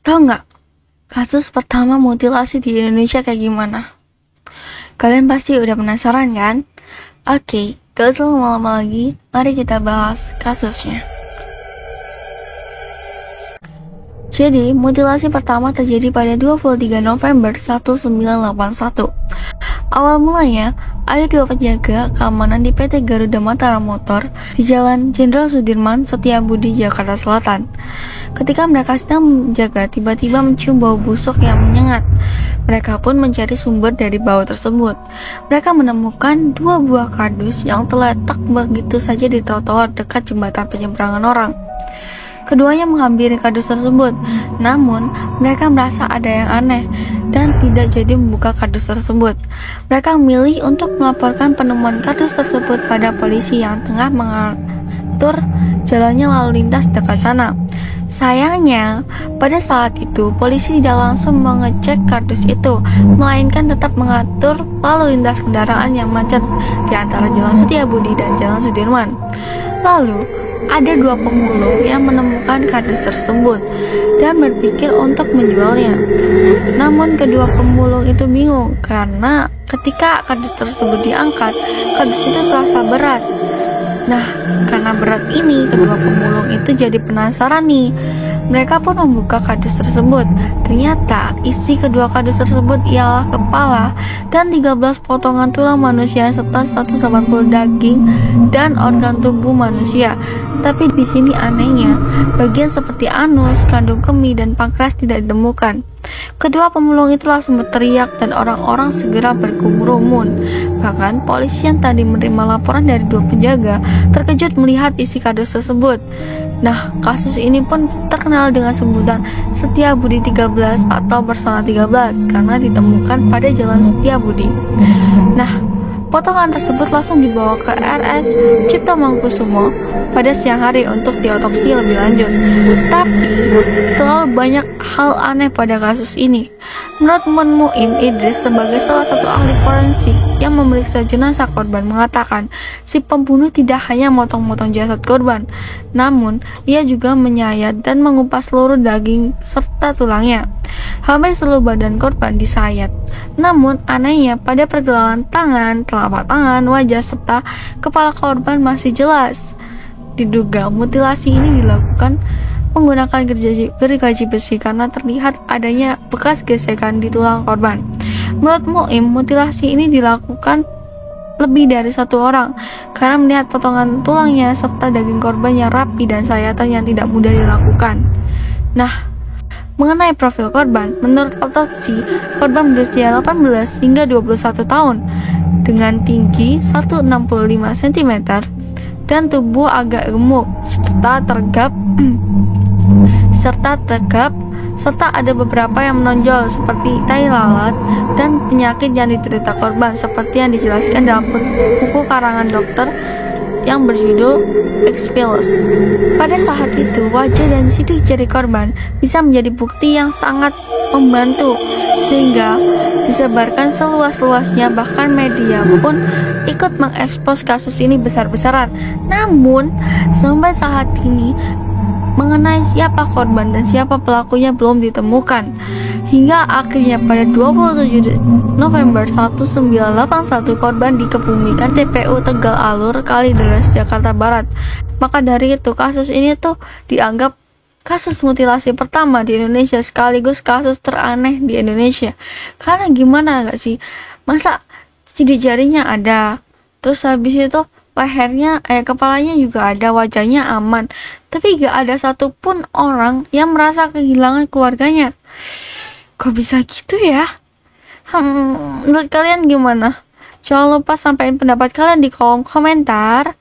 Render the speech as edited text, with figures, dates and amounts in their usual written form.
Tahu nggak kasus pertama mutilasi di Indonesia kayak gimana? Kalian pasti udah penasaran kan? Oke, gak usah lama-lama lagi, mari kita bahas kasusnya. Jadi, mutilasi pertama terjadi pada 23 November 1981. Awal mulanya, ada dua penjaga keamanan di PT Garuda Mataram Motor di Jalan Jenderal Sudirman, Setiabudi, Jakarta Selatan. Ketika mereka sedang menjaga, tiba-tiba mencium bau busuk yang menyengat. Mereka pun mencari sumber dari bau tersebut. Mereka menemukan dua buah kardus yang terletak begitu saja di trotoar dekat jembatan penyeberangan orang. Keduanya menghampiri kardus tersebut, namun mereka merasa ada yang aneh dan tidak jadi membuka kardus tersebut. Mereka memilih untuk melaporkan penemuan kardus tersebut pada polisi yang tengah mengatur jalannya lalu lintas dekat sana. Sayangnya, pada saat itu polisi tidak langsung mengecek kardus itu, melainkan tetap mengatur lalu lintas kendaraan yang macet di antara Jalan Setiabudi dan Jalan Sudirman. Lalu, ada dua pemulung yang menemukan kardus tersebut dan berpikir untuk menjualnya. Namun kedua pemulung itu bingung karena ketika kardus tersebut diangkat, kardus itu terasa berat. Nah, karena berat ini, kedua pemulung itu jadi penasaran nih. Mereka pun membuka kardus tersebut. Ternyata isi kedua kardus tersebut ialah kepala dan 13 potongan tulang manusia serta 180 daging dan organ tubuh manusia. Tapi di sini anehnya, bagian seperti anus, kandung kemih, dan pankreas tidak ditemukan. Kedua pemulung itu langsung berteriak dan orang-orang segera berkerumun. Bahkan polisi yang tadi menerima laporan dari dua penjaga terkejut melihat isi kardus tersebut. Nah, kasus ini pun terkenal dengan sebutan Setiabudi 13 atau Persona 13 karena ditemukan pada Jalan Setiabudi. Nah, potongan tersebut langsung dibawa ke RS Cipto Mangunkusumo pada siang hari untuk diotopsi lebih lanjut. Tapi, terlalu banyak hal aneh pada kasus ini. Menurut Muim Idris sebagai salah satu ahli forensik yang memeriksa jenazah korban mengatakan si pembunuh tidak hanya motong-motong jasad korban, namun ia juga menyayat dan mengupas seluruh daging serta tulangnya. Hampir seluruh badan korban disayat. Namun anehnya pada pergelangan tangan, telapak tangan, wajah serta kepala korban masih jelas. Diduga mutilasi ini dilakukan menggunakan gergaji besi karena terlihat adanya bekas gesekan di tulang korban. Menurut Muim, mutilasi ini dilakukan lebih dari satu orang karena melihat potongan tulangnya serta daging korban yang rapi dan sayatan yang tidak mudah dilakukan. Nah, mengenai profil korban, menurut otopsi, korban berusia 18 hingga 21 tahun dengan tinggi 165 cm dan tubuh agak gemuk serta tegap serta ada beberapa yang menonjol seperti tai lalat dan penyakit yang diderita korban seperti yang dijelaskan dalam buku karangan dokter yang berjudul Expellus. Pada saat itu, wajah dan sidik jari korban bisa menjadi bukti yang sangat membantu sehingga disebarkan seluas-luasnya, bahkan media pun ikut mengekspos kasus ini besar-besaran. Namun, sampai saat ini mengenai siapa korban dan siapa pelakunya belum ditemukan. Hingga akhirnya pada 27 November 1981 korban dikebumikan TPU Tegal Alur, Kalideres, Jakarta Barat. Maka dari itu kasus ini tuh dianggap kasus mutilasi pertama di Indonesia sekaligus kasus teraneh di Indonesia. Karena gimana gak sih? Masa sidik jarinya ada, terus habis itu lehernya, kepalanya juga ada, wajahnya aman, tapi gak ada satupun orang yang merasa kehilangan keluarganya. Kok bisa gitu ya? Menurut kalian gimana? Jangan lupa sampaikan pendapat kalian di kolom komentar.